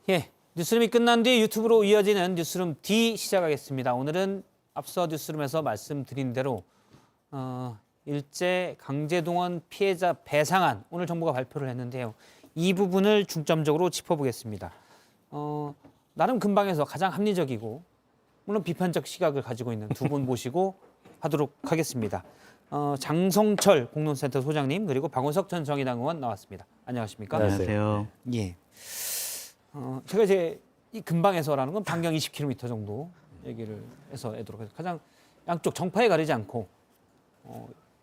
예, 뉴스룸이 끝난 뒤 유튜브로 이어지는 뉴스룸 D 시작하겠습니다. 오늘은 앞서 뉴스룸에서 말씀드린 대로 일제 강제동원 피해자 배상안 오늘 정부가 발표를 했는데요. 이 부분을 중점적으로 짚어보겠습니다. 나름 근방에서 가장 합리적이고 물론 비판적 시각을 가지고 있는 두 분 모시고 하도록 하겠습니다. 장성철 공론센터 소장님 그리고 박원석 전 정의당 의원 나왔습니다. 안녕하십니까? 안녕하세요. 예. 제가 이제 이 근방에서라는 건 반경 20km 정도 얘기를 해서 하도록 해서 가장 양쪽 정파에 가리지 않고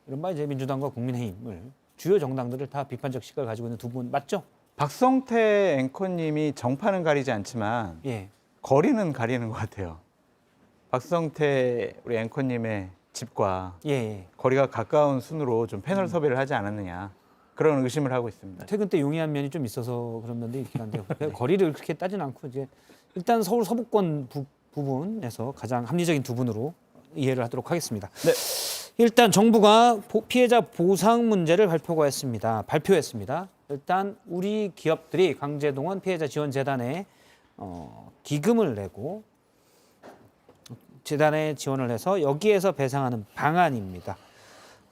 이른바 이제 민주당과 국민의힘을 주요 정당들을 다 비판적 시각을 가지고 있는 두 분 맞죠? 박성태 앵커님이 정파는 가리지 않지만 예. 거리는 가리는 것 같아요. 박성태 우리 앵커님의 집과 예. 거리가 가까운 순으로 좀 패널 섭외를 하지 않았느냐 그런 의심을 하고 있습니다. 퇴근 때 용이한 면이 좀 있어서 그런 면도 있긴 한데요. 거리를 그렇게 따지는 않고 이제 일단 서울 서부권 부분에서 가장 합리적인 두 분으로 이해를 하도록 하겠습니다. 네. 일단 정부가 피해자 보상 문제를 발표했습니다. 일단 우리 기업들이 강제동원 피해자 지원 재단에 기금을 내고 재단에 지원을 해서 여기에서 배상하는 방안입니다.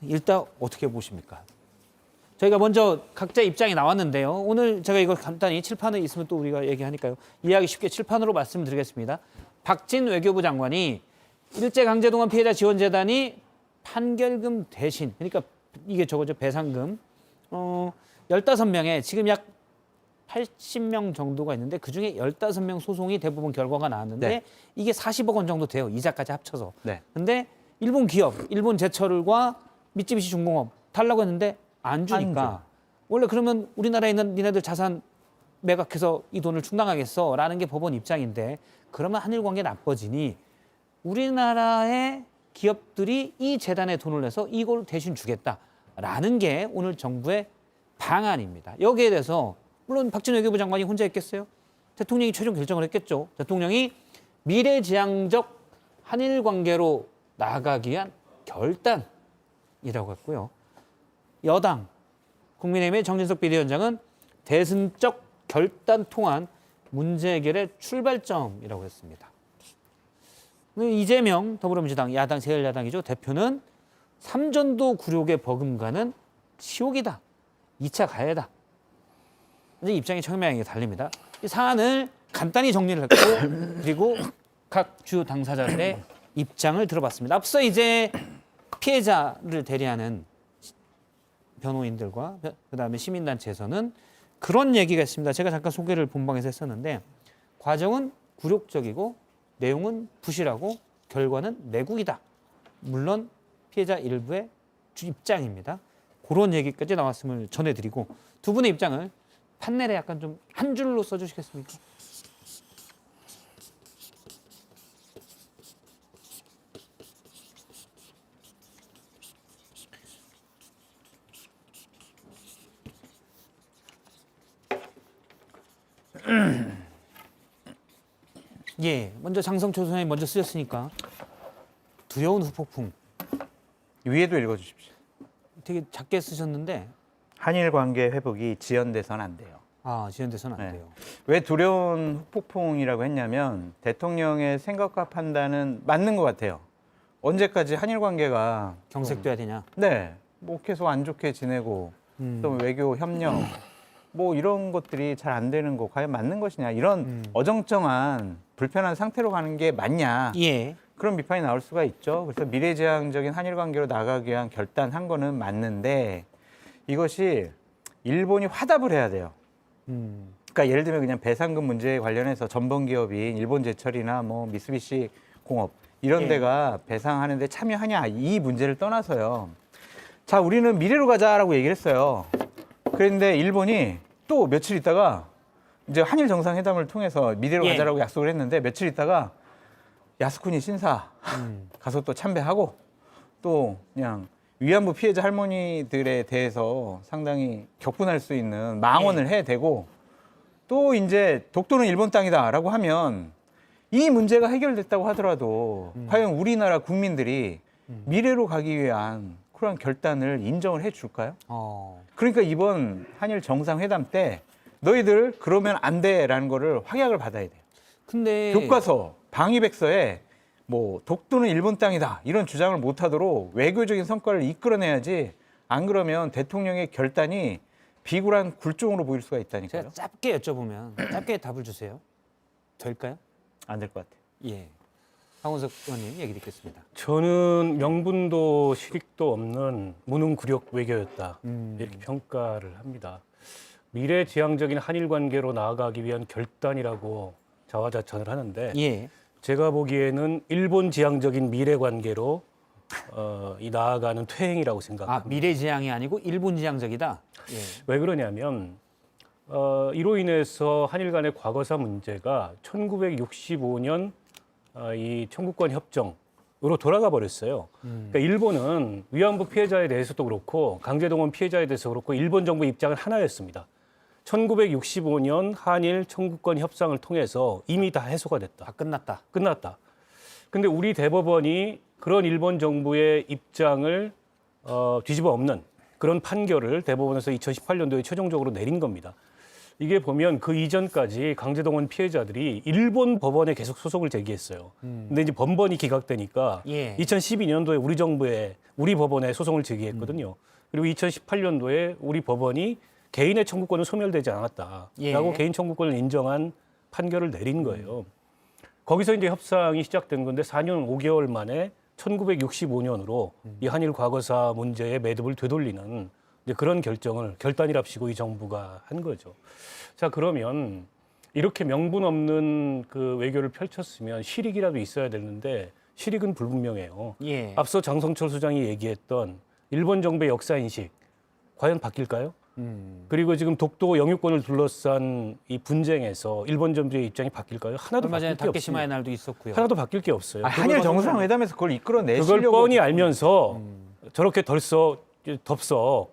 일단 어떻게 보십니까? 저희가 먼저 각자 입장이 나왔는데요. 오늘 제가 이걸 간단히 칠판에 있으면 또 우리가 얘기하니까요. 이해하기 쉽게 칠판으로 말씀드리겠습니다. 박진 외교부 장관이 일제강제동원 피해자 지원재단이 판결금 대신, 그러니까 이게 저거죠, 배상금, 15명에 지금 약 80명 정도가 있는데 그중에 15명 소송이 대부분 결과가 나왔는데 네. 이게 40억 원 정도 돼요. 이자까지 합쳐서. 네. 근데 일본 기업, 일본 제철과 미쓰비시 중공업 달라고 했는데 안 주니까 원래 그러면 우리나라에 있는 니네들 자산 매각해서 이 돈을 충당하겠어 라는 게 법원 입장인데 그러면 한일 관계 나빠지니 우리나라의 기업들이 이 재단에 돈을 내서 이걸 대신 주겠다라는 게 오늘 정부의 방안입니다. 여기에 대해서 물론 박진 외교부 장관이 혼자 했겠어요? 대통령이 최종 결정을 했겠죠. 대통령이 미래지향적 한일 관계로 나아가기 위한 결단이라고 했고요. 여당 국민의힘의 정진석 비대위원장은 대승적 결단 통한 문제 해결의 출발점이라고 했습니다. 이재명 더불어민주당 야당 제1야당이죠. 대표는 삼전도 굴욕의 버금가는 치욕이다. 2차 가해다. 이제 입장이 청명하게 달립니다. 이 사안을 간단히 정리를 했고 그리고 각 주 당사자들의 입장을 들어봤습니다. 앞서 이제 피해자를 대리하는 변호인들과 그다음에 시민단체에서는 그런 얘기가 있습니다. 제가 잠깐 소개를 본방에서 했었는데 과정은 굴욕적이고 내용은 부실하고 결과는 내국이다. 물론 피해자 일부의 입장입니다. 그런 얘기까지 나왔음을 전해드리고 두 분의 입장을 판넬에 약간 좀 한 줄로 써주시겠습니까? 예, 먼저 장성철 소장님 먼저 쓰셨으니까 두려운 후폭풍 위에도 읽어주십시오. 되게 작게 쓰셨는데 한일 관계 회복이 지연돼서는 안 돼요. 지연돼서는 안 네. 돼요. 왜 두려운 후폭풍이라고 했냐면 대통령의 생각과 판단은 맞는 것 같아요. 언제까지 한일 관계가 경색돼야 되냐? 네, 뭐 계속 안 좋게 지내고 또 외교 협력 뭐 이런 것들이 잘 안 되는 거 과연 맞는 것이냐 이런 어정쩡한 불편한 상태로 가는 게 맞냐 예. 그런 비판이 나올 수가 있죠. 그래서 미래지향적인 한일 관계로 나가기 위한 결단한 거는 맞는데 이것이 일본이 화답을 해야 돼요. 그러니까 예를 들면 그냥 배상금 문제에 관련해서 전범 기업인 일본제철이나 뭐 미쓰비시 공업 이런 예. 데가 배상하는데 참여하냐 이 문제를 떠나서요. 자, 우리는 미래로 가자라고 얘기를 했어요. 그런데 일본이 또 며칠 있다가 이제 한일 정상회담을 통해서 미래로 예. 가자라고 약속을 했는데 며칠 있다가 야스쿠니 신사 가서 또 참배하고 또 그냥 위안부 피해자 할머니들에 대해서 상당히 격분할 수 있는 망언을 해대고 또 이제 독도는 일본 땅이다라고 하면 이 문제가 해결됐다고 하더라도 과연 우리나라 국민들이 미래로 가기 위한 그런 결단을 인정을 해줄까요? 그러니까 이번 한일 정상회담 때 너희들 그러면 안 돼라는 거를 확약을 받아야 돼요. 근데 교과서, 방위백서에 뭐 독도는 일본 땅이다 이런 주장을 못하도록 외교적인 성과를 이끌어내야지. 안 그러면 대통령의 결단이 비굴한 굴종으로 보일 수가 있다니까요. 제가 짧게 여쭤보면 짧게 답을 주세요. 될까요? 안 될 것 같아요. 예. 박원석 의원님 얘기 듣겠습니다. 저는 명분도 실익도 없는 무능구력 외교였다 이렇게 평가를 합니다. 미래지향적인 한일 관계로 나아가기 위한 결단이라고 자화자찬을 하는데 예. 제가 보기에는 일본 지향적인 미래 관계로 이 나아가는 퇴행이라고 생각합니다. 아, 미래지향이 아니고 일본지향적이다. 예. 왜 그러냐면 이로 인해서 한일 간의 과거사 문제가 1965년 이 청구권 협정으로 돌아가 버렸어요. 그러니까 일본은 위안부 피해자에 대해서도 그렇고 강제동원 피해자에 대해서 그렇고 일본 정부 입장은 하나였습니다. 1965년 한일 청구권 협상을 통해서 이미 다 해소가 됐다. 다 끝났다. 끝났다. 근데 우리 대법원이 그런 일본 정부의 입장을 뒤집어 엎는 그런 판결을 대법원에서 2018년도에 최종적으로 내린 겁니다. 이게 보면 그 이전까지 강제동원 피해자들이 일본 법원에 계속 소송을 제기했어요. 근데 이제 번번이 기각되니까 예. 2012년도에 우리 법원에 소송을 제기했거든요. 그리고 2018년도에 우리 법원이 개인의 청구권은 소멸되지 않았다라고 예. 개인 청구권을 인정한 판결을 내린 거예요. 거기서 이제 협상이 시작된 건데 4년 5개월 만에 1965년으로 이 한일 과거사 문제의 매듭을 되돌리는 이제 그런 결단이랍시고 이 정부가 한 거죠. 자, 그러면 이렇게 명분 없는 그 외교를 펼쳤으면 실익이라도 있어야 되는데 실익은 불분명해요. 예. 앞서 장성철 소장이 얘기했던 일본 정부의 역사 인식 과연 바뀔까요? 그리고 지금 독도 영유권을 둘러싼 이 분쟁에서 일본 정부의 입장이 바뀔까요? 하나도 얼마 전에 바뀔 게 없습니다. 다케시마의 날도 있었고요. 하나도 바뀔 게 없어요. 한일 그걸 정상회담에서 그걸 이끌어내시려고 그걸 뻔히 알면서 저렇게 덥석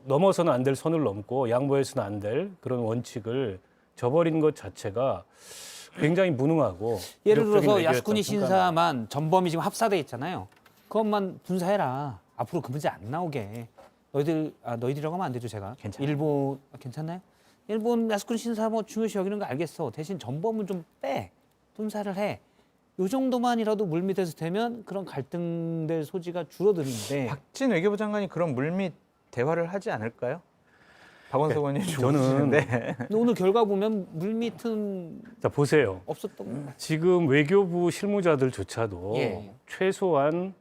넘어서는 안 될 선을 넘고 양보해서는 안 될 그런 원칙을 저버린 것 자체가 굉장히 무능하고 예를 굴욕적인 들어서 외교였다고 야스쿠니 생각합니다. 신사만 전범이 지금 합사돼 있잖아요. 그것만 분사해라. 앞으로 그 문제 안 나오게. 너희들이라고 하면 안 되죠, 제가. 괜찮아요. 일본 괜찮나요? 일본 야스쿠니 신사 뭐 중요시 여기는 거 알겠어. 대신 전범을 좀 빼. 분사를 해. 요 정도만이라도 물밑에서 되면 그런 갈등될 소지가 줄어드는데 박진 외교부 장관이 그런 물밑 대화를 하지 않을까요? 박원석 의원님 저는 좋으시는데 근데 오늘 결과 보면 물밑은 자 보세요. 없었던 것 같아요. 지금 외교부 실무자들조차도 예. 최소한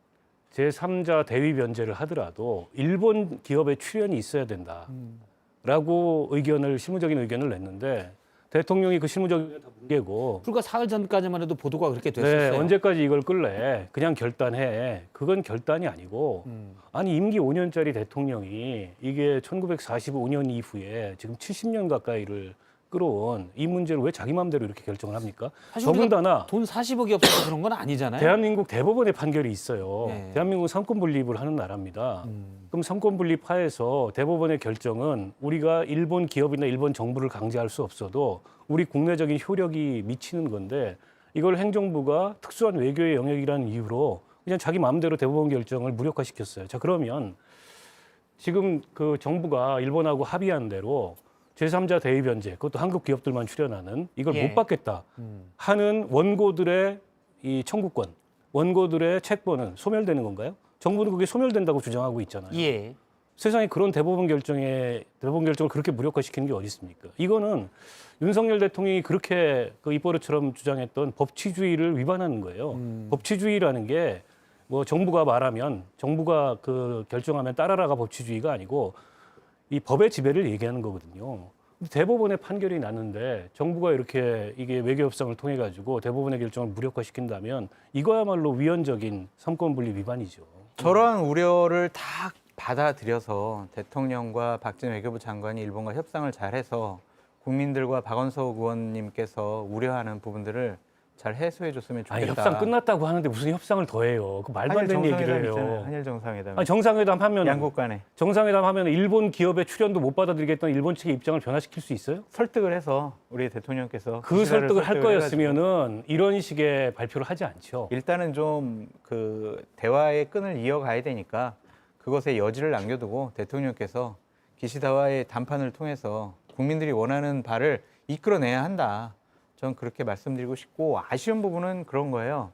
제3자 대위 변제를 하더라도 일본 기업의 출연이 있어야 된다라고 실무적인 의견을 냈는데 대통령이 그 실무적인 의견 다 뭉개고 불과 사흘 전까지만 해도 보도가 그렇게 됐었어요. 네, 언제까지 이걸 끌래? 그냥 결단해. 그건 결단이 아니고 아니 임기 5년짜리 대통령이 이게 1945년 이후에 지금 70년 가까이를 끌어온 이 문제를 왜 자기 마음대로 이렇게 결정을 합니까? 사실 우리가 더군다나 돈 40억이 없어서 그런 건 아니잖아요. 대한민국 대법원의 판결이 있어요. 네. 대한민국은 삼권 분립을 하는 나라입니다. 그럼 삼권 분립 하에서 대법원의 결정은 우리가 일본 기업이나 일본 정부를 강제할 수 없어도 우리 국내적인 효력이 미치는 건데 이걸 행정부가 특수한 외교의 영역이라는 이유로 그냥 자기 마음대로 대법원 결정을 무력화시켰어요. 자, 그러면 지금 그 정부가 일본하고 합의한 대로 제3자 대위 변제, 그것도 한국 기업들만 출연하는 이걸 예. 못 받겠다 하는 원고들의 이 청구권, 원고들의 채권은 소멸되는 건가요? 정부는 그게 소멸된다고 주장하고 있잖아요. 예. 세상에 그런 대법원 결정을 그렇게 무력화시키는 게 어디 있습니까? 이거는 윤석열 대통령이 그렇게 그 입버릇처럼 주장했던 법치주의를 위반하는 거예요. 법치주의라는 게 뭐 정부가 말하면 정부가 그 결정하면 따라라가 법치주의가 아니고 이 법의 지배를 얘기하는 거거든요. 대법원의 판결이 났는데 정부가 이렇게 이게 외교협상을 통해 가지고 대법원의 결정을 무력화시킨다면 이거야말로 위헌적인 삼권분립 위반이죠. 저러한 우려를 다 받아들여서 대통령과 박진 외교부 장관이 일본과 협상을 잘해서 국민들과 박원석 의원님께서 우려하는 부분들을 잘 해소해 줬으면 아니, 좋겠다. 협상 끝났다고 하는데 무슨 협상을 더 해요? 그 말도 안 되는 얘기를 해요. 한일 정상회담. 아니, 정상회담 하면 양국 간에 일본 기업의 출연도 못 받아들이겠다는 일본 측의 입장을 변화시킬 수 있어요? 설득을 해서 우리 대통령께서 그 기시다를 설득을 할 설득을 거였으면은 이런 식의 발표를 하지 않죠. 일단은 좀 그 대화의 끈을 이어가야 되니까 그것에 여지를 남겨두고 대통령께서 기시다와의 담판을 통해서 국민들이 원하는 바를 이끌어내야 한다. 저는 그렇게 말씀드리고 싶고 아쉬운 부분은 그런 거예요.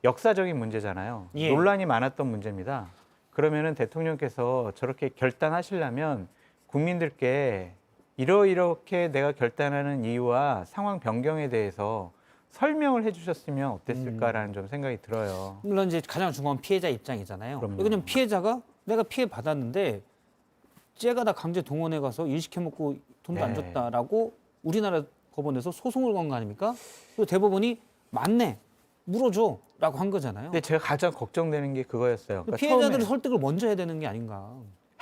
역사적인 문제잖아요. 예. 논란이 많았던 문제입니다. 그러면은 대통령께서 저렇게 결단하시려면 국민들께 이렇게 내가 결단하는 이유와 상황 변경에 대해서 설명을 해주셨으면 어땠을까라는 좀 생각이 들어요. 물론 이제 가장 중요한 피해자 입장이잖아요. 그럼요. 왜냐면 피해자가 내가 피해 받았는데 쟤가 나 강제 동원해 가서 일 시켜 먹고 돈도 안 네. 줬다라고 우리나라 법원에서 소송을 건 거 아닙니까? 그리고 대법원이 맞네 물어줘라고 한 거잖아요. 근데 제가 가장 걱정되는 게 그거였어요. 그러니까 피해자들의 처음에 설득을 먼저 해야 되는 게 아닌가.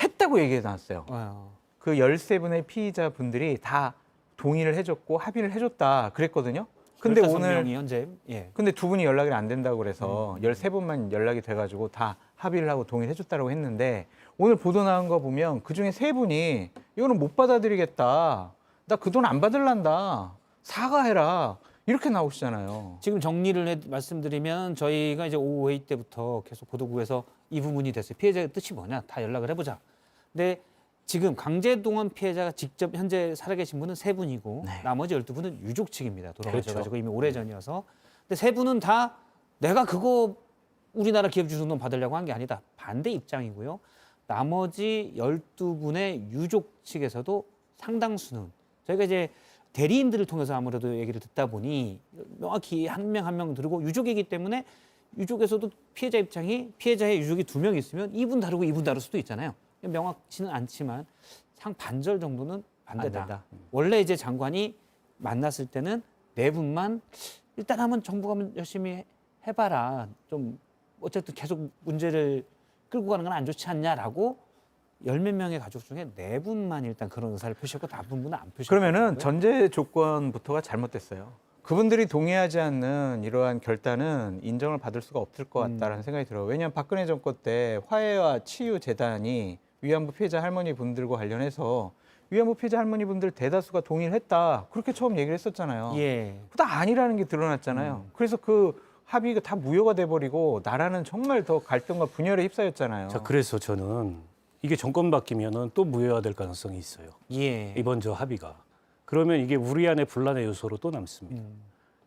했다고 얘기해 놨어요. 아, 그 13분의 피의자분들이 다 동의를 해줬고 합의를 해줬다 그랬거든요. 근데 15명이 오늘 현재 예. 근데 두 분이 연락이 안 된다고 그래서 13분만 연락이 돼가지고 다 합의를 하고 동의를 해줬다고 했는데 오늘 보도 나온 거 보면 그중에 3분이 이거는 못 받아들이겠다. 나 그 돈 안 받을란다. 사과해라. 이렇게 나오시잖아요. 지금 정리를 말씀드리면 저희가 이제 오후 회의 때부터 계속 보도국에서 이 부분이 됐어요. 피해자의 뜻이 뭐냐? 다 연락을 해보자. 근데 지금 강제동원 피해자가 직접 현재 살아계신 분은 3분이고 네. 나머지 12분은 유족 측입니다. 돌아가셔가지고 그렇죠. 이미 오래전이어서. 근데 3분은 다 내가 그거 우리나라 기업 주는 돈 받으려고 한 게 아니다. 반대 입장이고요. 나머지 12분의 유족 측에서도 상당수는 저희가 이제 대리인들을 통해서 아무래도 얘기를 듣다 보니 명확히 한 명 한 명 들고 유족이기 때문에 유족에서도 피해자 입장이 피해자의 유족이 2명 있으면 이분 다르고 이분 다를 수도 있잖아요. 명확치는 않지만 상반절 정도는 반대다. 안 된다. 원래 이제 장관이 만났을 때는 4분만 일단 한번 정부가 열심히 해봐라. 좀 어쨌든 계속 문제를 끌고 가는 건 안 좋지 않냐라고 10몇 명의 가족 중에 4분만 일단 그런 의사를 표시했고 다른 분은 안 표시했고. 그러면은 전제 조건부터가 잘못됐어요. 그분들이 동의하지 않는 이러한 결단은 인정을 받을 수가 없을 것 같다라는 생각이 들어요. 왜냐하면 박근혜 정권 때 화해와 치유 재단이 위안부 피해자 할머니 분들과 관련해서 위안부 피해자 할머니 분들 대다수가 동의를 했다. 그렇게 처음 얘기를 했었잖아요. 예. 그다 아니라는 게 드러났잖아요. 그래서 그 합의가 다 무효가 돼버리고 나라는 정말 더 갈등과 분열에 휩싸였잖아요. 자, 그래서 저는 이게 정권 바뀌면은 또 무효화될 가능성이 있어요. 예. 이번 저 합의가. 그러면 이게 우리 안에 분란의 요소로 또 남습니다.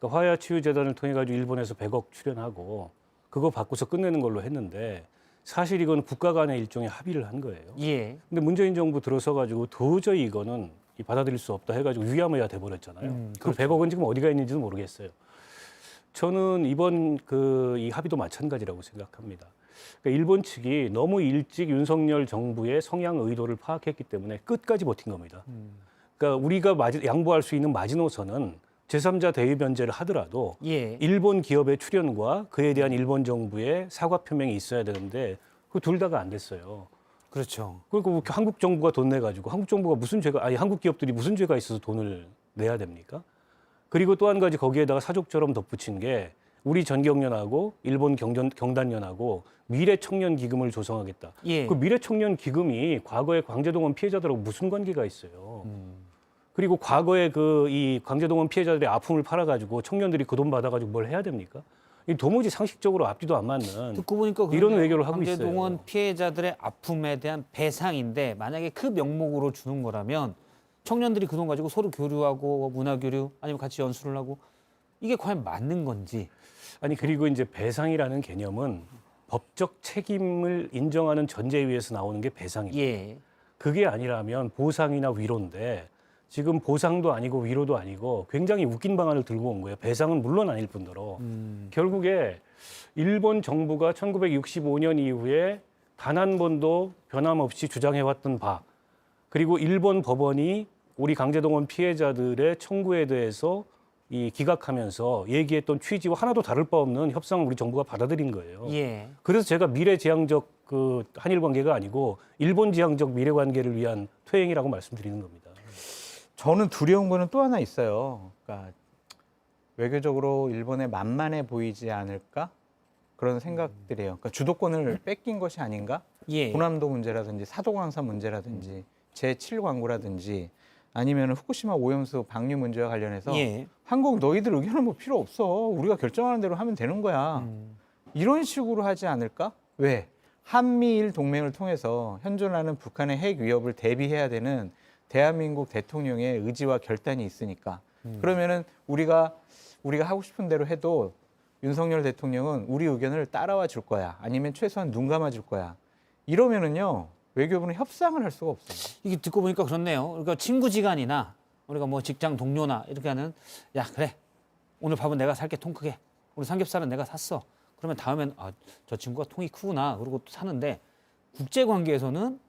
그러니까 화해와 치유재단을 통해 가지고 일본에서 100억 출연하고 그거 받고서 끝내는 걸로 했는데 사실 이건 국가 간의 일종의 합의를 한 거예요. 예. 근데 문재인 정부 들어서 가지고 도저히 이거는 받아들일 수 없다 해가지고 위야무야 돼버렸잖아요. 그 100억은 지금 어디가 있는지도 모르겠어요. 저는 이번 이 합의도 마찬가지라고 생각합니다. 그러니까 일본 측이 너무 일찍 윤석열 정부의 성향 의도를 파악했기 때문에 끝까지 버틴 겁니다. 그러니까 우리가 양보할 수 있는 마지노선은 제3자 대위 변제를 하더라도 예. 일본 기업의 출연과 그에 대한 일본 정부의 사과 표명이 있어야 되는데 그 둘 다가 안 됐어요. 그렇죠. 그리고 한국 정부가 돈 내가지고 한국 정부가 무슨 죄가 한국 기업들이 무슨 죄가 있어서 돈을 내야 됩니까? 그리고 또 한 가지 거기에다가 사족처럼 덧붙인 게 우리 전경련하고 일본 경단련하고 미래청년기금을 조성하겠다. 예. 그 미래청년기금이 과거에 강제동원 피해자들하고 무슨 관계가 있어요? 그리고 과거에 이 강제동원 피해자들의 아픔을 팔아가지고 청년들이 그 돈 받아가지고 뭘 해야 됩니까? 이 도무지 상식적으로 앞뒤도 안 맞는 듣고 보니까 이런 외교를 하고 강제동원 있어요. 피해자들의 아픔에 대한 배상인데 만약에 그 명목으로 주는 거라면 청년들이 그 돈 가지고 서로 교류하고 문화 교류 아니면 같이 연수를 하고 이게 과연 맞는 건지. 아니 그리고 이제 배상이라는 개념은 법적 책임을 인정하는 전제 위에서 나오는 게 배상입니다. 예. 그게 아니라면 보상이나 위로인데 지금 보상도 아니고 위로도 아니고 굉장히 웃긴 방안을 들고 온 거예요. 배상은 물론 아닐 뿐더러 결국에 일본 정부가 1965년 이후에 단 한 번도 변함없이 주장해왔던 바 그리고 일본 법원이 우리 강제동원 피해자들의 청구에 대해서 기각하면서 얘기했던 취지와 하나도 다를 바 없는 협상을 우리 정부가 받아들인 거예요. 예. 그래서 제가 미래지향적 한일 관계가 아니고 일본지향적 미래 관계를 위한 퇴행이라고 말씀드리는 겁니다. 저는 두려운 거는 또 하나 있어요. 그러니까 외교적으로 일본에 만만해 보이지 않을까? 그런 생각들이에요. 그러니까 주도권을 뺏긴 것이 아닌가? 예. 고남도 문제라든지 사도광산 문제라든지 제7광구라든지 아니면 후쿠시마 오염수 방류 문제와 관련해서 예. 한국 너희들 의견은 뭐 필요 없어. 우리가 결정하는 대로 하면 되는 거야. 이런 식으로 하지 않을까? 왜? 한미일 동맹을 통해서 현존하는 북한의 핵 위협을 대비해야 되는 대한민국 대통령의 의지와 결단이 있으니까. 그러면은 우리가 하고 싶은 대로 해도 윤석열 대통령은 우리 의견을 따라와 줄 거야. 아니면 최소한 눈 감아 줄 거야. 이러면은요. 외교부는 협상을 할 수가 없어요. 이게 듣고 보니까 그렇네요. 그러니까 친구지간이나 우리가 뭐 직장 동료나 이렇게 하는 야 그래 오늘 밥은 내가 살게 통 크게 우리 삼겹살은 내가 샀어. 그러면 다음엔 아, 저 친구가 통이 크구나 그러고 또 사는데 국제 관계에서는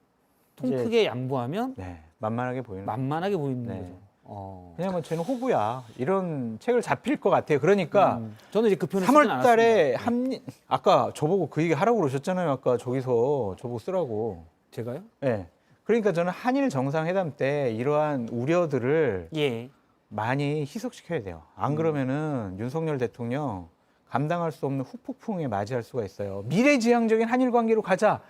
통 이제- 크게 양보하면 네, 만만하게 보이는. 만만하게 보이는 네. 거죠. 그냥 뭐 쟤는 호구야. 이런 책을 잡힐 것 같아요. 그러니까 저는 이제 그 표현을 3월 쓰진 달에 않았습니다. 아까 저보고 그 얘기 하라고 그러셨잖아요. 아까 저기서 저보고 쓰라고. 제가요? 네. 그러니까 저는 한일 정상회담 때 이러한 우려들을 예. 많이 희석시켜야 돼요. 안 그러면은 윤석열 대통령 감당할 수 없는 후폭풍에 맞이할 수가 있어요. 미래지향적인 한일 관계로 가자.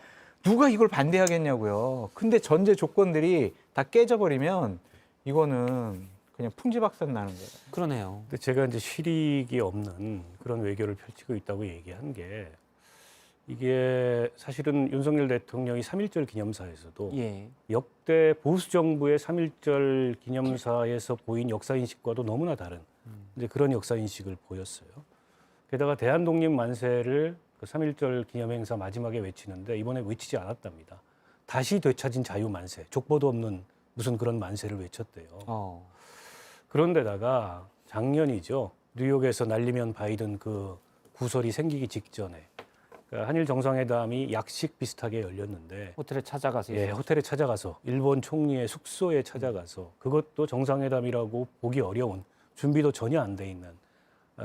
누가 이걸 반대하겠냐고요. 근데 전제 조건들이 다 깨져버리면 이거는 그냥 풍지박산 나는 거예요. 그러네요. 근데 제가 이제 실익이 없는 그런 외교를 펼치고 있다고 얘기한 게 이게 사실은 윤석열 대통령이 3.1절 기념사에서도 예. 역대 보수 정부의 3.1절 기념사에서 보인 역사 인식과도 너무나 다른 이제 그런 역사 인식을 보였어요. 게다가 대한독립 만세를 그 3.1절 기념행사 마지막에 외치는데 이번에 외치지 않았답니다. 다시 되찾은 자유 만세, 족보도 없는 무슨 그런 만세를 외쳤대요. 그런데다가 작년이죠. 뉴욕에서 날리면 바이든 그 구설이 생기기 직전에 그러니까 한일 정상회담이 약식 비슷하게 열렸는데 호텔에 찾아가서 예, 호텔에 찾아가서 일본 총리의 숙소에 찾아가서 그것도 정상회담이라고 보기 어려운 준비도 전혀 안 돼 있는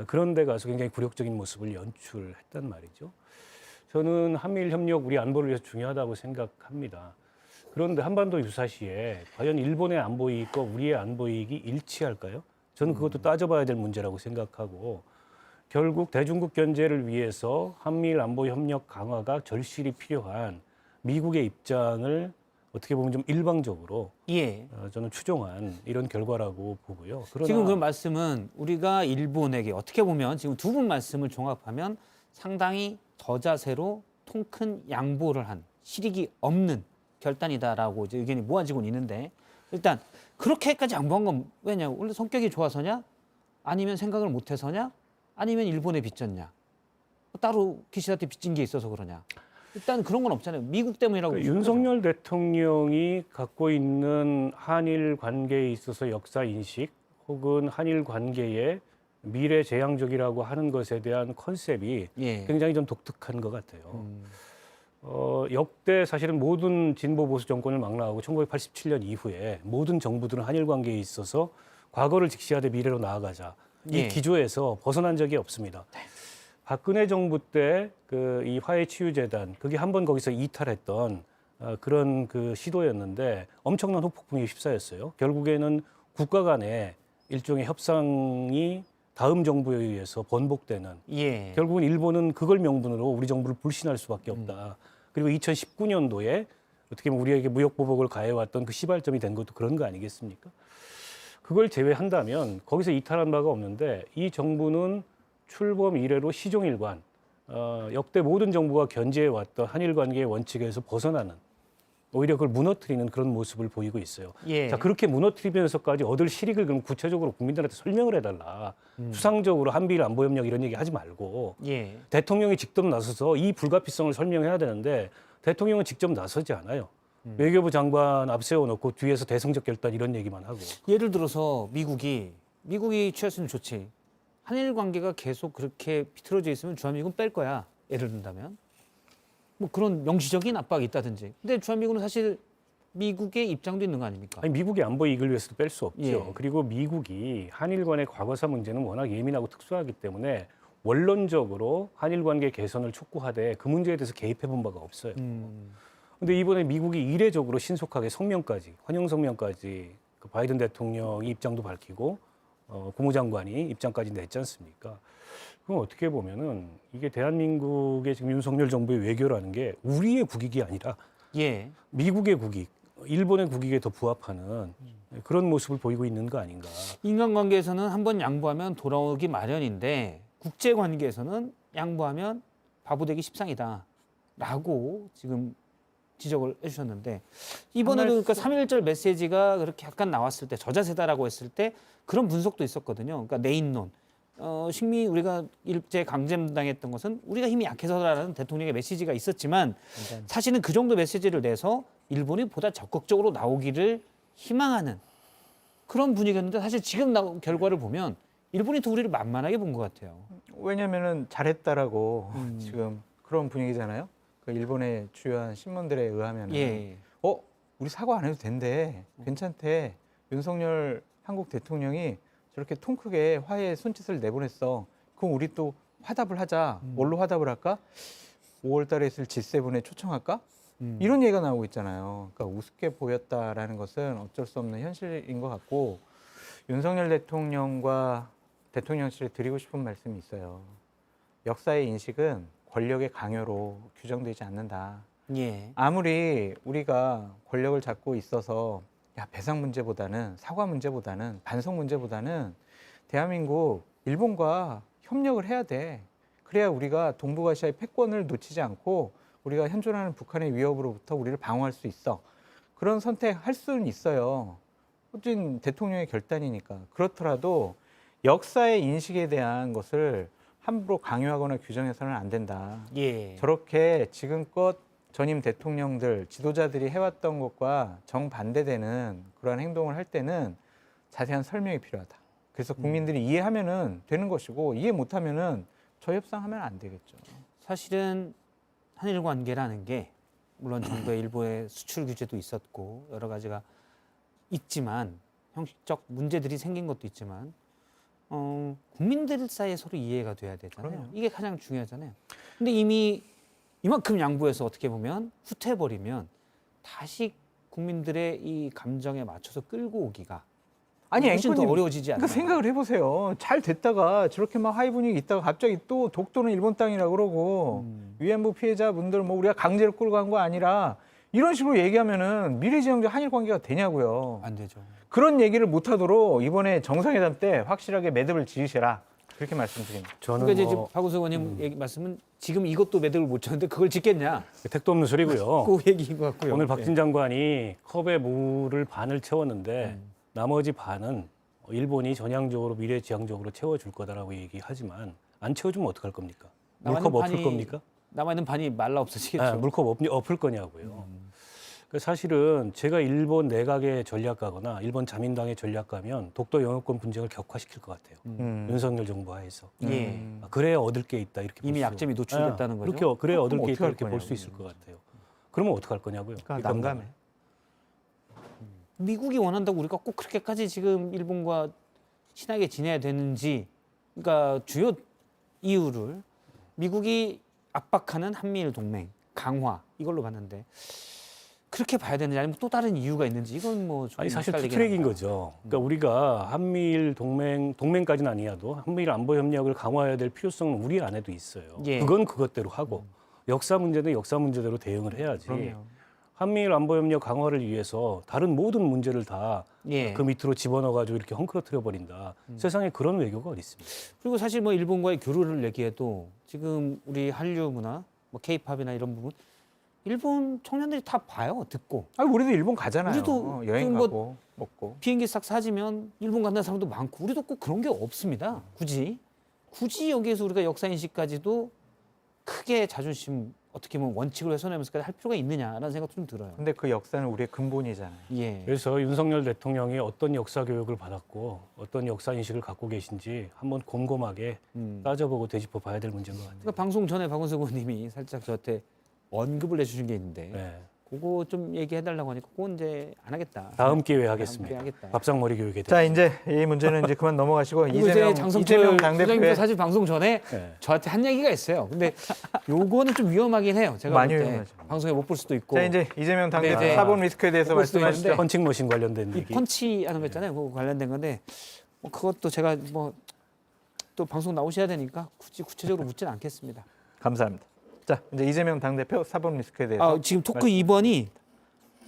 그런 데 가서 굉장히 굴욕적인 모습을 연출했단 말이죠. 저는 한미일 협력 우리 안보를 위해서 중요하다고 생각합니다. 그런데 한반도 유사시에 과연 일본의 안보 이익과 우리의 안보 이익이 일치할까요? 저는 그것도 따져봐야 될 문제라고 생각하고 결국 대중국 견제를 위해서 한미일 안보 협력 강화가 절실히 필요한 미국의 입장을 어떻게 보면 좀 일방적으로 예. 저는 추종한 이런 결과라고 보고요. 그러나 지금 그 말씀은 우리가 일본에게 어떻게 보면 지금 두 분 말씀을 종합하면 상당히 저자세로 통 큰 양보를 한 실익이 없는 결단이다라고 이제 의견이 모아지고 있는데 일단 그렇게까지 양보한 건 왜냐? 원래 성격이 좋아서냐? 아니면 생각을 못해서냐? 아니면 일본에 빚졌냐? 따로 기시다한테 빚진 게 있어서 그러냐? 일단 그런 건 없잖아요. 미국 때문이라고. 그러니까 윤석열 대통령이 갖고 있는 한일 관계에 있어서 역사 인식 혹은 한일 관계의 미래 재앙적이라고 하는 것에 대한 컨셉이 예. 굉장히 좀 독특한 것 같아요. 역대 사실은 모든 진보 보수 정권을 망라하고 1987년 이후에 모든 정부들은 한일 관계에 있어서 과거를 직시하되 미래로 나아가자 이 예. 기조에서 벗어난 적이 없습니다. 박근혜 정부 때 그 이 화해치유재단 그게 한 번 거기서 이탈했던 그런 그 시도였는데 엄청난 후폭풍이 휩싸였어요. 결국에는 국가 간의 일종의 협상이 다음 정부에 의해서 번복되는 예. 결국은 일본은 그걸 명분으로 우리 정부를 불신할 수밖에 없다. 그리고 2019년도에 어떻게 보면 우리에게 무역 보복을 가해왔던 그 시발점이 된 것도 그런 거 아니겠습니까? 그걸 제외한다면 거기서 이탈한 바가 없는데 이 정부는 출범 이래로 시종일관 역대 모든 정부가 견제해왔던 한일 관계의 원칙에서 벗어나는 오히려 그걸 무너뜨리는 그런 모습을 보이고 있어요. 예. 자 그렇게 무너뜨리면서까지 얻을 실익을 그럼 구체적으로 국민들한테 설명을 해달라. 수상적으로 한미일 안보협력 이런 얘기 하지 말고 예. 대통령이 직접 나서서 이 불가피성을 설명해야 되는데 대통령은 직접 나서지 않아요. 외교부 장관 앞세워놓고 뒤에서 대승적 결단 이런 얘기만 하고. 예를 들어서 미국이 취했으면 좋지. 한일 관계가 계속 그렇게 비틀어져 있으면 주한미군 뺄 거야. 예를 든다면. 뭐 그런 명시적인 압박이 있다든지. 근데 주한미군은 사실 미국의 입장도 있는 거 아닙니까? 아니 미국의 안보 이익을 위해서도 뺄 수 없죠. 예. 그리고 미국이 한일 간의 과거사 문제는 워낙 예민하고 특수하기 때문에 원론적으로 한일 관계 개선을 촉구하되 그 문제에 대해서 개입해 본 바가 없어요. 근데 이번에 미국이 이례적으로 신속하게 성명까지 환영 성명까지 그 바이든 대통령이 입장도 밝히고 국무장관이 입장까지 냈지 않습니까? 그럼 어떻게 보면은 이게 대한민국의 지금 윤석열 정부의 외교라는 게 우리의 국익이 아니라 예. 미국의 국익, 일본의 국익에 더 부합하는 그런 모습을 보이고 있는 거 아닌가. 인간관계에서는 한번 양보하면 돌아오기 마련인데 국제관계에서는 양보하면 바보되기 십상이다. 라고 지금 지적을 해주셨는데 이번에도 그러니까 3.1절 메시지가 그렇게 약간 나왔을 때 저자세다라고 했을 때 그런 분석도 있었거든요. 그러니까 내인론. 식미 우리가 일제 강점당했던 것은 우리가 힘이 약해서라는 대통령의 메시지가 있었지만 사실은 그 정도 메시지를 내서 일본이 보다 적극적으로 나오기를 희망하는 그런 분위기였는데 사실 지금 나온 결과를 보면 일본이 더 우리를 만만하게 본 것 같아요. 왜냐면은 잘했다라고 지금 그런 분위기잖아요. 그 일본의 주요한 신문들에 의하면 예. 우리 사과 안 해도 된대. 괜찮대. 윤석열 한국 대통령이 저렇게 통 크게 화해의 손짓을 내보냈어. 그럼 우리 또 화답을 하자. 뭘로 화답을 할까? 5월 달에 있을 G7에 초청할까? 이런 얘기가 나오고 있잖아요. 그러니까 우습게 보였다라는 것은 어쩔 수 없는 현실인 것 같고 윤석열 대통령과 대통령실에 드리고 싶은 말씀이 있어요. 역사의 인식은 권력의 강요로 규정되지 않는다. 예. 아무리 우리가 권력을 잡고 있어서 배상 문제보다는 사과 문제보다는 반성 문제보다는 대한민국 일본과 협력을 해야 돼. 그래야 우리가 동북아시아의 패권을 놓치지 않고 우리가 현존하는 북한의 위협으로부터 우리를 방어할 수 있어. 그런 선택할 수는 있어요. 어쨌든 대통령의 결단이니까. 그렇더라도 역사의 인식에 대한 것을 함부로 강요하거나 규정해서는 안 된다. 예. 저렇게 지금껏 전임 대통령들, 지도자들이 해왔던 것과 정반대되는 그러한 행동을 할 때는 자세한 설명이 필요하다. 그래서 국민들이 이해하면은 되는 것이고 이해 못하면은 저 협상하면 안 되겠죠. 사실은 한일 관계라는 게 물론 정부의 일부의 수출 규제도 있었고 여러 가지가 있지만 형식적 문제들이 생긴 것도 있지만 국민들 사이에 서로 이해가 돼야 되잖아요. 그럼요. 이게 가장 중요하잖아요. 근데 이미 이만큼 양보해서 어떻게 보면 후퇴해버리면 다시 국민들의 이 감정에 맞춰서 끌고 오기가 아니 훨씬 더 앵커님, 어려워지지 않나요? 그러니까 생각을 해보세요. 잘 됐다가 저렇게 막 하이 분위기 있다가 갑자기 또 독도는 일본 땅이라 그러고 위안부 피해자분들 뭐 우리가 강제로 끌고 간 거 아니라 이런 식으로 얘기하면은 미래지향적 한일 관계가 되냐고요. 안 되죠. 그런 얘기를 못하도록 이번에 정상회담 때 확실하게 매듭을 지으시라. 그렇게 말씀드립니다. 그러니까 이제 저는 박우석 의원님 얘기 말씀은 지금 이것도 매듭을 못 쳤는데 그걸 짓겠냐? 택도 없는 소리고요. 그 얘기인 것 같고요. 오늘 박진 장관이 컵에 물을 반을 채웠는데 나머지 반은 일본이 전향적으로 미래지향적으로 채워줄 거다라고 얘기하지만 안 채워주면 어떡할 겁니까? 물컵 엎을 겁니까? 남아있는 반이 말라 없어지겠죠. 네, 물컵 엎을 거냐고요. 그 사실은 제가 일본 내각의 전략가거나 일본 자민당의 전략가면 독도 영유권 분쟁을 격화시킬 것 같아요. 윤석열 정부 하에서. 예. 그래야 얻을 게 있다 이렇게 이미 볼 수. 약점이 노출됐다는 거죠. 그렇게 그래야 얻을 그럼 게 있다 어떡할 이렇게 볼 수 거냐고요. 있을 것 같아요. 그러면 어떡할 거냐고요. 그러니까 난감해. 미국이 원한다고 우리가 꼭 그렇게까지 지금 일본과 친하게 지내야 되는지, 그러니까 주요 이유를 미국이 압박하는 한미일 동맹 강화 이걸로 봤는데 그렇게 봐야 되는지 아니면 또 다른 이유가 있는지 이건 뭐 좀 아니 사실 헷갈리긴 투트랙인 합니다. 거죠. 그러니까 우리가 한미일 동맹까지는 아니어도 한미일 안보 협력을 강화해야 될 필요성은 우리 안에도 있어요. 예. 그건 그것대로 하고 역사 문제는 역사 문제대로 대응을 해야지. 그럼요. 한미일 안보 협력 강화를 위해서 다른 모든 문제를 다 그 예. 밑으로 집어넣어가지고 이렇게 헝클어뜨려 버린다. 세상에 그런 외교가 어디 있습니까? 그리고 사실 뭐 일본과의 교류를 얘기해도 지금 우리 한류 문화, 뭐 케이팝이나 이런 부분 일본 청년들이 다 봐요, 듣고. 아, 우리도 일본 가잖아요. 우리도 여행 뭐 가고 먹고. 비행기 싹 사지면 일본 간다는 사람도 많고 우리도 꼭 그런 게 없습니다. 굳이 여기에서 우리가 역사 인식까지도 크게 자존심 어떻게 보면 원칙을 훼손하면서까지 할 필요가 있느냐라는 생각도 좀 들어요. 근데 그 역사는 우리의 근본이잖아요. 예. 그래서 윤석열 대통령이 어떤 역사 교육을 받았고 어떤 역사 인식을 갖고 계신지 한번 곰곰하게 따져보고 되짚어 봐야 될 문제인 것 같아요. 그러니까 방송 전에 박원석 의원님이 살짝 저한테 언급을 해주신 게 있는데 네. 그거 좀 얘기해달라고 하니까 그건 이제 안 하겠다. 다음 기회에 다음 하겠습니다. 기회에 하겠다. 밥상머리 교육에 자, 대해서. 이제 이 문제는 이제 그만 넘어가시고 그리고 이재명 장성철 당대표의 소장님도 사실 방송 전에 네. 저한테 한 얘기가 있어요. 근데 요거는 좀 위험하긴 해요. 제가 많이 볼 때 위험하죠. 방송에 못 볼 수도 있고 자, 이제 이재명 당대표 네, 네. 사본 리스크에 대해서 볼 수도 말씀하시죠. 있는데 펀칭머신 관련된 이 얘기. 펀치하는 거 있잖아요. 그거 관련된 건데 뭐 그것도 제가 뭐 또 방송 나오셔야 되니까 굳이 구체적으로 묻지는 않겠습니다. 감사합니다. 자, 이제 이재명 당대표 사본 리스크에 대해서 아, 지금 토크 2번이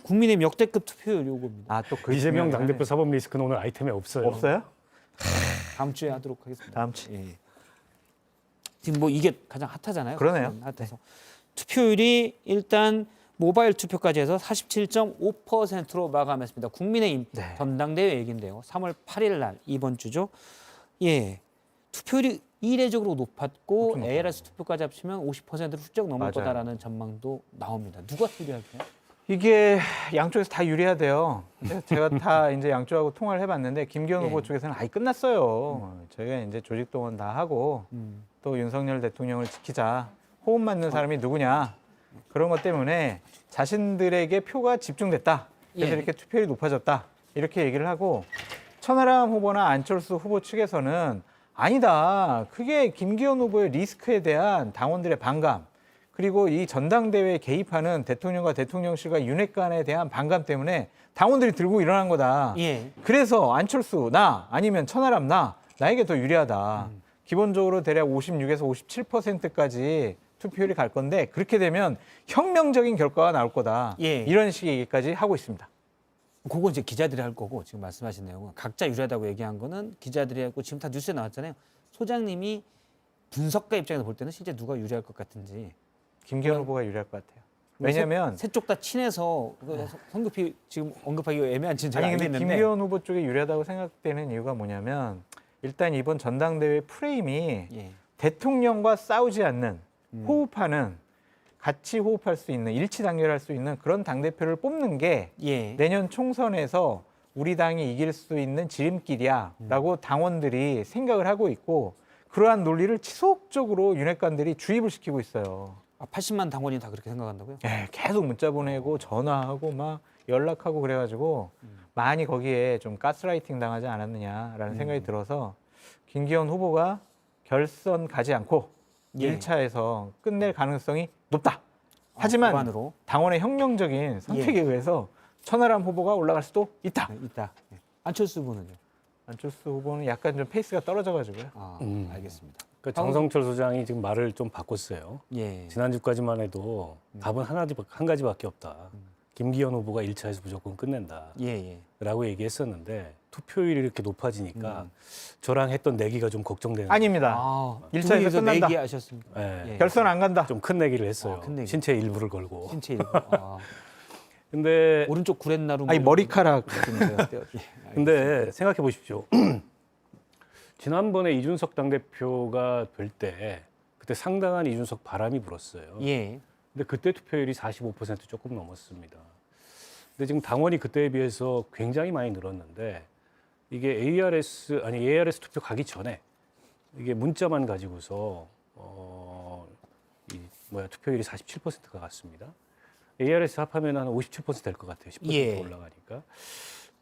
국민의힘 역대급 투표율 요구입니다. 아, 또그 이재명 당대표 사법 리스크는 오늘 아이템에 없어요. 없어요? 다음 주에 하도록 하겠습니다. 다음 주. 예. 지금 뭐 이게 가장 핫하잖아요. 그러네요. 핫해서 투표율이 일단 모바일 투표까지 해서 47.5%로 마감했습니다. 국민의힘 네. 전당대회 얘기인데요. 3월 8일 날 이번 주죠. 예, 투표율이 이례적으로 높았고 엄청 높아요. ARS 투표까지 합치면 50%를 훌쩍 넘을 맞아요. 거다라는 전망도 나옵니다. 누가 유리할까요? 이게 양쪽에서 다 유리하대요. 근데 제가 다 이제 양쪽하고 통화를 해봤는데 김기현 예. 후보 쪽에서는 아예 끝났어요. 저희가 이제 조직 동원 다 하고 또 윤석열 대통령을 지키자. 호흡 맞는 사람이 누구냐. 그런 것 때문에 자신들에게 표가 집중됐다. 그래서 예. 이렇게 투표율이 높아졌다. 이렇게 얘기를 하고 천하람 후보나 안철수 후보 측에서는 아니다. 그게 김기현 후보의 리스크에 대한 당원들의 반감 그리고 이 전당대회에 개입하는 대통령과 대통령실과 윤핵관에 대한 반감 때문에 당원들이 들고 일어난 거다. 예. 그래서 안철수 나 아니면 천하람 나에게 더 유리하다. 기본적으로 대략 56에서 57%까지 투표율이 갈 건데 그렇게 되면 혁명적인 결과가 나올 거다. 예. 이런 식의 얘기까지 하고 있습니다. 그거 이제 기자들이 할 거고 지금 말씀하신 내용은 각자 유리하다고 얘기한 거는 기자들이 하고 지금 다 뉴스에 나왔잖아요. 소장님이 분석가 입장에서 볼 때는 실제 누가 유리할 것 같은지. 김기현 후보가 유리할 것 같아요. 왜냐하면 세 쪽 다 친해서 성급히 지금 언급하기 애매한 지는 제가 아니 근데 알겠는데. 김기현 후보 쪽이 유리하다고 생각되는 이유가 뭐냐면 일단 이번 전당대회 프레임이 예. 대통령과 싸우지 않는 호흡하는 같이 호흡할 수 있는 일치 단결할 수 있는 그런 당대표를 뽑는 게 예. 내년 총선에서 우리 당이 이길 수 있는 지름길이야라고 당원들이 생각을 하고 있고 그러한 논리를 지속적으로 윤핵관들이 주입을 시키고 있어요. 80만 당원이 다 그렇게 생각한다고요? 예, 계속 문자 보내고 전화하고 막 연락하고 그래가지고 많이 거기에 좀 가스라이팅 당하지 않았느냐라는 생각이 들어서 김기현 후보가 결선 가지 않고 예. 1차에서 끝낼 가능성이 높다. 하지만 과반으로. 당원의 혁명적인 선택에 의해서 천하람 후보가 올라갈 수도 있다. 네, 있다. 예. 안철수 후보는요? 안철수 후보는 약간 좀 페이스가 떨어져가지고요. 알겠습니다. 그러니까 정성철 소장이 지금 말을 좀 바꿨어요. 예. 지난주까지만 해도 답은 한 가지밖에 없다. 김기현 후보가 1차에서 무조건 끝낸다. 예. 라고 얘기했었는데 투표율이 이렇게 높아지니까 저랑 했던 내기가 좀 걱정되는 아닙니다. 아, 1차에서 끝난다. 내기하셨습니까? 거예요. 예. 결선 안 간다. 좀 큰 내기를 했어요. 아, 큰 내기. 신체 일부를 걸고. 신체 일부. 아, 근데 오른쪽 구렛나루. 아니 머리카락. 근데 생각해 보십시오. 지난번에 이준석 당대표가 될 때 그때 상당한 이준석 바람이 불었어요. 예. 근데 그때 투표율이 45% 조금 넘었습니다. 근데 지금 당원이 그때에 비해서 굉장히 많이 늘었는데 이게 ARS 투표 가기 전에 이게 문자만 가지고서 투표율이 47%가 갔습니다. ARS 합하면 한 57% 될 것 같아요. 10% 예. 올라가니까.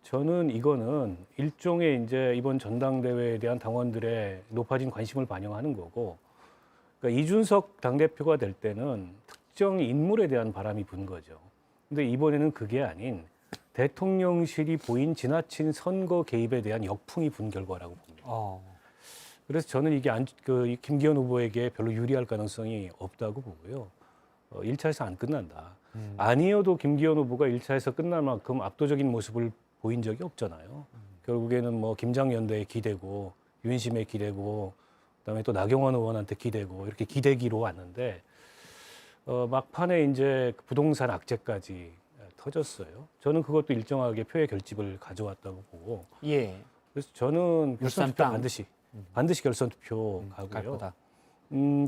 저는 이거는 일종의 이제 이번 전당대회에 대한 당원들의 높아진 관심을 반영하는 거고, 그러니까 이준석 당대표가 될 때는 특정 인물에 대한 바람이 분 거죠. 근데 이번에는 그게 아닌 대통령실이 보인 지나친 선거 개입에 대한 역풍이 분 결과라고 봅니다. 그래서 저는 이게 김기현 후보에게 별로 유리할 가능성이 없다고 보고요. 1차에서 안 끝난다. 아니어도 김기현 후보가 1차에서 끝날 만큼 압도적인 모습을 보인 적이 없잖아요. 결국에는 뭐 김장연대에 기대고 윤심에 기대고 그다음에 또 나경원 의원한테 기대고 이렇게 기대기로 왔는데 막판에 이제 부동산 악재까지 터졌어요. 저는 그것도 일정하게 표의 결집을 가져왔다고 보고 예. 그래서 저는 결선 투표 땅. 반드시 결선 투표 갈 가고요. 거다.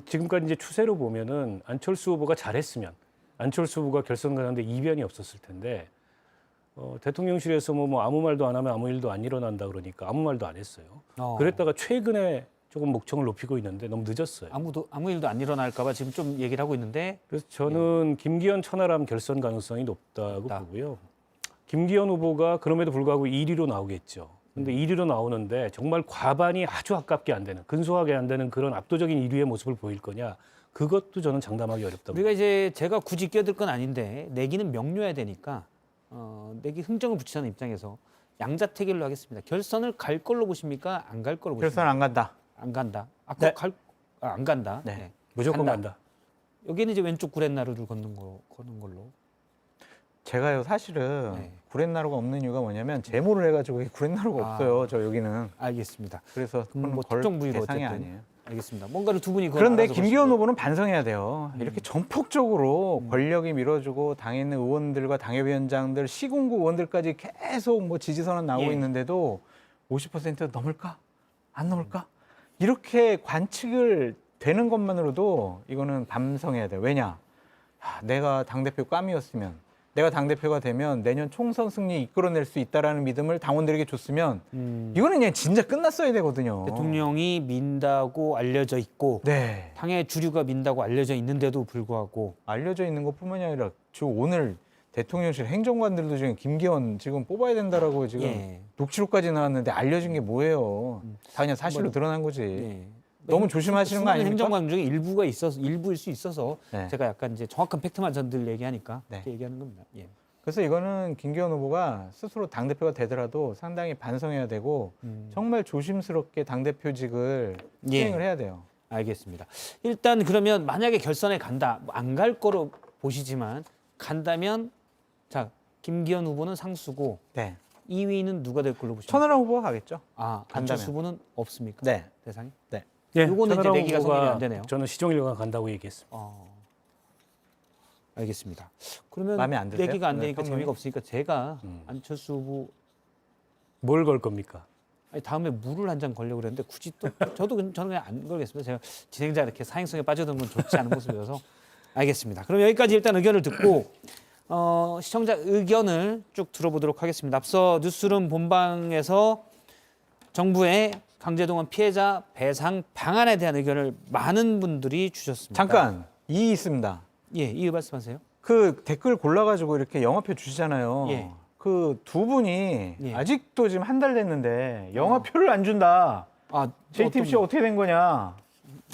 지금까지 이제 추세로 보면은 안철수 후보가 잘했으면 안철수 후보가 결선 가는데 이변이 없었을 텐데 대통령실에서 뭐 아무 말도 안 하면 아무 일도 안 일어난다 그러니까 아무 말도 안 했어요. 그랬다가 최근에 조금 목청을 높이고 있는데 너무 늦었어요. 아무 일도 안 일어날까봐 지금 좀 얘기를 하고 있는데. 그래서 저는 김기현 천하람 결선 가능성이 높다고 보고요. 김기현 후보가 그럼에도 불구하고 1위로 나오겠죠. 근데 1위로 나오는데 정말 과반이 아주 아깝게 안 되는, 근소하게 안 되는 그런 압도적인 1위의 모습을 보일 거냐? 그것도 저는 장담하기 어렵다고. 우리가 이제 제가 굳이 끼어들 건 아닌데 내기는 명료해야 되니까 내기 흥정을 붙이자는 입장에서 양자택일로 하겠습니다. 결선을 갈 걸로 보십니까? 안 갈 걸로 보십니까? 결선 안 간다. 안 간다. 네. 안 간다. 네. 네. 무조건 간다. 여기는 이제 왼쪽 구렛나루를 걷는 걸로. 제가요 사실은 네. 구렛나루가 없는 이유가 뭐냐면 제모를 해가지고 구렛나루가 아. 없어요. 저 여기는. 알겠습니다. 그래서 그건 뭐 걸 특정 부위로 대상이 어쨌든. 아니에요. 알겠습니다. 뭔가를 두 분이 그걸 그런데 알아서 김기현 보시고. 후보는 반성해야 돼요. 이렇게 전폭적으로 권력이 밀어주고 당에 있는 의원들과 당협위원장들, 시군구 의원들까지 계속 뭐 지지선언 나오고 예. 있는데도 50% 넘을까? 안 넘을까? 이렇게 관측을 되는 것만으로도 이거는 반성해야 돼요. 왜냐? 내가 당대표 깜이었으면, 내가 당대표가 되면 내년 총선 승리 이끌어낼 수 있다라는 믿음을 당원들에게 줬으면 이거는 그냥 진짜 끝났어야 되거든요. 대통령이 민다고 알려져 있고 네. 당의 주류가 민다고 알려져 있는데도 불구하고 알려져 있는 것뿐만이 아니라 지금 오늘 대통령실 행정관들도 지금 김기현 지금 뽑아야 된다라고 지금 예. 녹취록까지 나왔는데 알려진 게 뭐예요? 다 그냥 사실로 뭐, 드러난 거지. 예. 너무 조심하시는 거 아닙니까? 행정관 중에 일부일 수 있어서 네. 제가 약간 이제 정확한 팩트만 전들 얘기하니까 네. 그렇게 얘기하는 겁니다. 예. 그래서 이거는 김기현 후보가 스스로 당대표가 되더라도 상당히 반성해야 되고 정말 조심스럽게 당대표직을 예. 수행을 해야 돼요. 알겠습니다. 일단 그러면 만약에 결선에 간다, 안 갈 거로 보시지만 간다면 자 김기현 후보는 상수고 네. 2위는 누가 될 걸로 보십니까? 천하람 후보가 가겠죠? 아 간다면. 안철수 후보는 없습니까? 네. 대상이? 네. 예, 요거는 이제 천하람 내기가 후보가 성립이 안 되네요. 저는 시종일관 간다고 얘기했습니다. 알겠습니다. 그러면 마음에 안 드세요? 내기가 안 네, 되니까 평론이? 재미가 없으니까 제가 안철수 후보 뭘 걸 겁니까? 아니, 다음에 물을 한 잔 걸려고 그랬는데 굳이 또 저는 그냥 안 걸겠습니다. 제가 진행자 이렇게 사행성에 빠져드는 건 좋지 않은 모습이어서 알겠습니다. 그럼 여기까지 일단 의견을 듣고 시청자 의견을 쭉 들어보도록 하겠습니다. 앞서 뉴스룸 본방에서 정부의 강제동원 피해자 배상 방안에 대한 의견을 많은 분들이 주셨습니다. 잠깐 이의 있습니다. 예, 이 말씀하세요. 그 댓글 골라가지고 이렇게 영화표 주시잖아요. 예. 그 두 분이 예. 아직도 지금 한 달 됐는데 영화표를 안 준다. 아, JTBC 어떻게 된 거냐?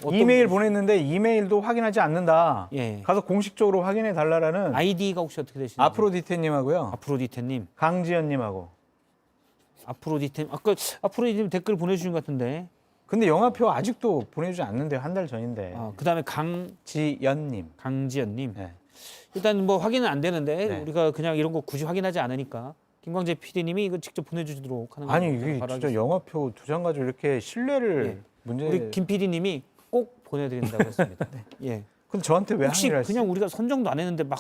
어떤 이메일 분- 보냈는데 이메일도 확인하지 않는다. 예. 가서 공식적으로 확인해 달라라는 아이디가 혹시 어떻게 되시는지? 아프로디테님하고요, 아프로디테님. 강지연님하고. 아프로디테 아까 아프로디테 댓글 보내주신 것 같은데. 근데 영화표 아직도 보내주지 않는데요. 한 달 전인데. 그다음에 지연님. 강지연님. 네. 일단 뭐 확인은 안 되는데 네. 우리가 그냥 이런 거 굳이 확인하지 않으니까 김광재 PD님이 이거 직접 보내주도록 하는 아니 걸 이게 바라겠습니다. 진짜 영화표 두 장 가지고 이렇게 신뢰를 예. 문제. 우리 김 PD님이 꼭 보내드린다고 했습니다. 예. 근데 저한테 왜 혹시 항의를 하시지? 그냥 우리가 선정도 안 했는데 막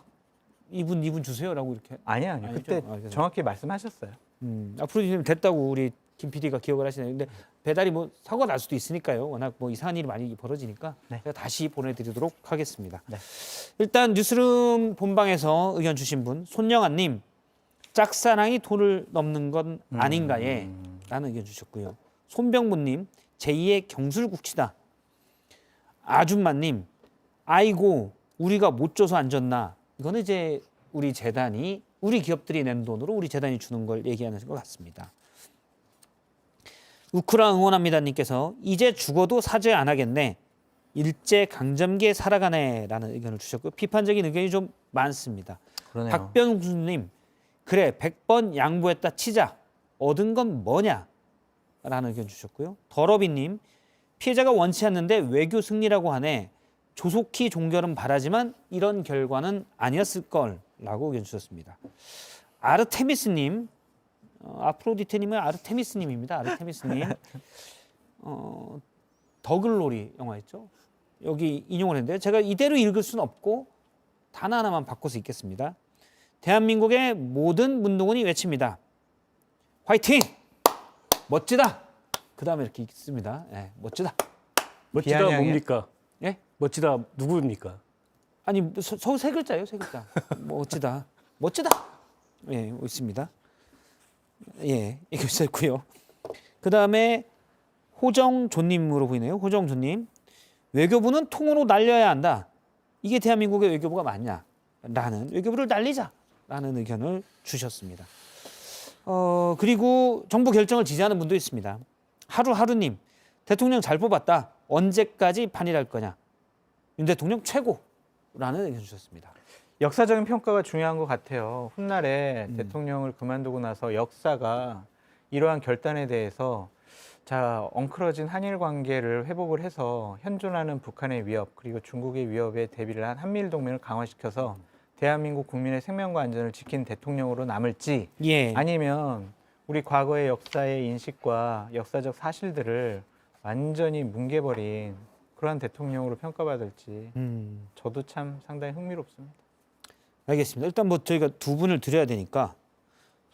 이분 주세요라고 이렇게. 아니요. 아니죠? 그때 죄송합니다. 정확히 말씀하셨어요. 아프로디테님 됐다고 우리 김 PD가 기억을 하시네요. 근데 배달이 뭐 사고가 날 수도 있으니까요. 워낙 뭐 이상한 일이 많이 벌어지니까 네. 제가 다시 보내드리도록 하겠습니다. 네. 일단 뉴스룸 본방에서 의견 주신 분 손영아님 짝사랑이 돈을 넘는 건 아닌가에 라는 의견 주셨고요. 손병무님 제2의 경술국치다. 아줌마님 아이고 우리가 못 줘서 안 줬나. 이거는 이제 우리 재단이 우리 기업들이 낸 돈으로 우리 재단이 주는 걸 얘기하는 것 같습니다. 우크라 응원합니다님께서 이제 죽어도 사죄 안 하겠네. 일제 강점기에 살아가네라는 의견을 주셨고 비판적인 의견이 좀 많습니다. 그러네요. 박병수님 그래 100번 양보했다 치자 얻은 건 뭐냐 라는 의견 주셨고요. 더러비님 피해자가 원치 않는데 외교 승리라고 하네. 조속히 종결은 바라지만 이런 결과는 아니었을 걸라고 의견 주셨습니다. 아르테미스님 아프로디테님은 아르테미스님입니다. 아르테미스님 더글로리 영화 있죠? 여기 인용을 했는데 제가 이대로 읽을 수는 없고 단어 하나만 바꿔서 읽겠습니다. 대한민국의 모든 문동원이 외칩니다. 화이팅! 멋지다! 그 다음에 이렇게 읽습니다. 예, 멋지다. 멋지다 비아냥이야. 뭡니까? 예? 멋지다 누구입니까? 아니 서울 세 글자예요, 세 글자. 멋지다, 멋지다. 예, 있습니다. 예, 이거 있었고요. 그 다음에 호정조님으로 보이네요. 호정조님 외교부는 통으로 날려야 한다. 이게 대한민국의 외교부가 맞냐? 라는 외교부를 날리자라는 의견을 주셨습니다. 그리고 정부 결정을 지지하는 분도 있습니다. 하루하루님 대통령 잘 뽑았다. 언제까지 판이랄 거냐? 윤 대통령 최고라는 의견 주셨습니다. 역사적인 평가가 중요한 것 같아요. 훗날에 대통령을 그만두고 나서 역사가 이러한 결단에 대해서 자 엉클어진 한일 관계를 회복을 해서 현존하는 북한의 위협 그리고 중국의 위협에 대비를 한 한미일 동맹을 강화시켜서 대한민국 국민의 생명과 안전을 지킨 대통령으로 남을지 예. 아니면 우리 과거의 역사의 인식과 역사적 사실들을 완전히 뭉개버린 그러한 대통령으로 평가받을지 음. 저도 참 상당히 흥미롭습니다. 알겠습니다. 일단 뭐 저희가 두 분을 드려야 되니까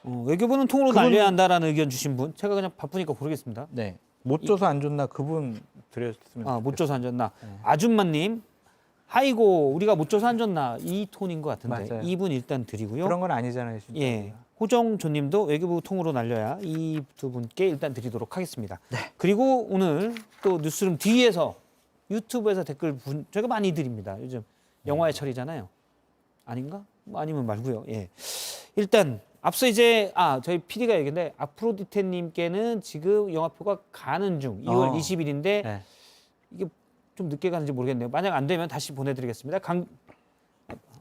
외교부는 통으로 그분- 날려야 한다라는 의견 주신 분 제가 그냥 바쁘니까 고르겠습니다. 네. 못 줘서 안 줬나 그분 드렸으면 못 줘서 안 줬나. 네. 아줌마님, 아이고 우리가 못 줘서 안 줬나 이 톤인 것 같은데 맞아요. 이분 일단 드리고요. 그런 건 아니잖아요, 진짜. 예, 호정조님도 외교부 통으로 날려야 이 두 분께 일단 드리도록 하겠습니다. 그리고 오늘 또 뉴스룸 뒤에서 유튜브에서 댓글 제가 많이 드립니다. 요즘 영화의 철이잖아요. 아닌가? 뭐 아니면 말고요. 예, 일단 앞서 이제 저희 PD가 얘기했는데 아프로디테님께는 지금 영화표가 가는 중 2월 20일인데 네. 이게 좀 늦게 가는지 모르겠네요. 만약 안 되면 다시 보내드리겠습니다.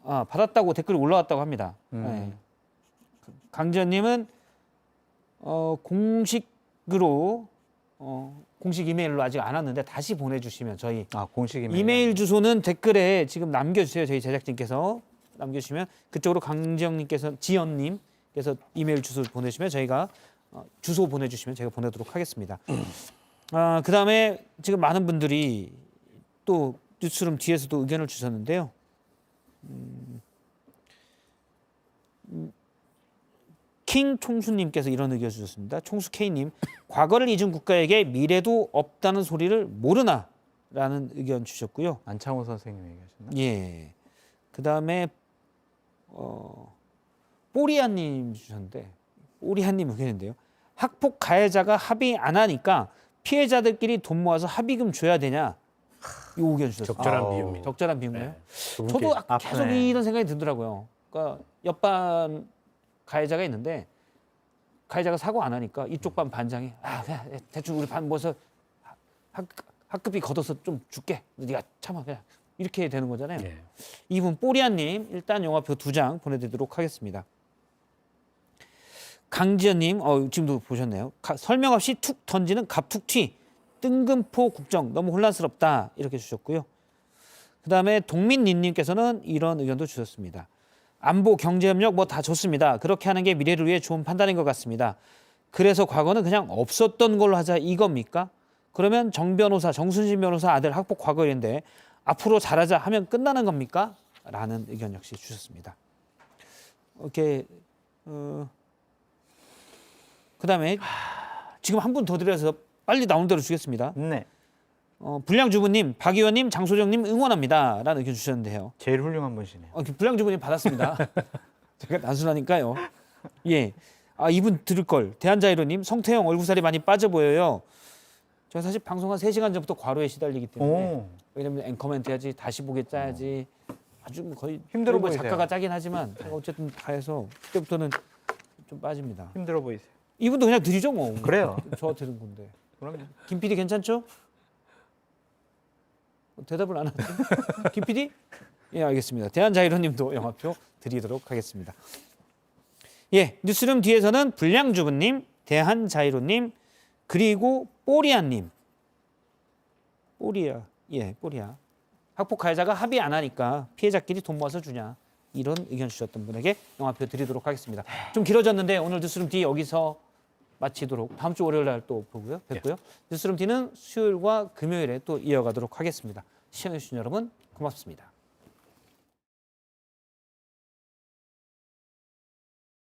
받았다고 댓글이 올라왔다고 합니다. 네. 강지연님은 공식으로 공식 이메일로 아직 안 왔는데 다시 보내주시면 저희 공식 이메일 주소는 댓글에 지금 남겨주세요. 저희 제작진께서 남겨주시면 그쪽으로 지연님께서 이메일 주소 보내주시면 저희가 주소 보내주시면 제가 보내도록 하겠습니다. 그다음에 지금 많은 분들이 또 뉴스룸 뒤에서도 의견을 주셨는데요. 킹 총수님께서 이런 의견 주셨습니다. 총수 K님, 과거를 잊은 국가에게 미래도 없다는 소리를 모르나라는 의견 주셨고요. 안창호 선생님 얘기하셨나? 예. 그다음에 뽀리아님 주셨는데 뽀리아님 의견인데요. 학폭 가해자가 합의 안 하니까 피해자들끼리 돈 모아서 합의금 줘야 되냐? 이 의견 주셨어요. 적절한 비유입니다. 적절한 비유인가요? 네. 저도 아프네. 계속 이런 생각이 들더라고요. 그러니까 옆반 가해자가 있는데 가해자가 사고 안 하니까 이쪽 반 반장이 그냥 대충 우리 반 모아서 학급비 걷어서 좀 줄게. 네가 참아 그냥 이렇게 되는 거잖아요. 네. 이분 뽀리아님 일단 영화표 2장 보내드리도록 하겠습니다. 강지연님 지금도 보셨네요. 설명 없이 툭 던지는 갑툭튀 뜬금포 국정 너무 혼란스럽다 이렇게 주셨고요. 그다음에 동민님께서는 이런 의견도 주셨습니다. 안보 경제협력 뭐 다 좋습니다. 그렇게 하는 게 미래를 위해 좋은 판단인 것 같습니다. 그래서 과거는 그냥 없었던 걸로 하자 이겁니까? 그러면 정순신 변호사 아들 학폭 과거인데 앞으로 잘하자 하면 끝나는 겁니까? 라는 의견 역시 주셨습니다. 이렇게 그다음에 지금 한 분 더 드려서 빨리 나오는 대로 주겠습니다. 네. 불량주부님, 박 의원님, 장소정님 응원합니다. 라는 의견 주셨는데요. 제일 훌륭한 분이시네요. 불량주부님 받았습니다. 제가 단순하니까요. 예. 이분 들을 걸. 대한자이로님, 성태형 얼굴살이 많이 빠져 보여요. 제가 사실 방송 한 3시간 전부터 과로에 시달리기 때문에 왜냐면 앵커멘트 해야지, 다시 보게 짜야지. 아주 거의 힘들어 뭐 보이세요. 작가가 짜긴 하지만 제가 어쨌든 다 해서 그때부터는 좀 빠집니다. 힘들어 보이세요. 이분도 그냥 드리죠 뭐. 그래요. 저 드는 건데. 그럼요. 김 PD 괜찮죠? 대답을 안 하죠. 김 PD? 예, 알겠습니다. 대한자이로님도 영화표 드리도록 하겠습니다. 예, 뉴스룸 뒤에서는 불량주부님, 대한자이로님, 그리고 뽀리아님. 뽀리아. 학폭 가해자가 합의 안 하니까 피해자끼리 돈 모아서 주냐. 이런 의견 주셨던 분에게 영화표 드리도록 하겠습니다. 좀 길어졌는데 오늘 뉴스룸 뒤 여기서 마치도록 다음 주 월요일 날 또 뵙고요. 뉴스룸 D는 수요일과 금요일에 또 이어가도록 하겠습니다. 시청해주신 여러분 고맙습니다.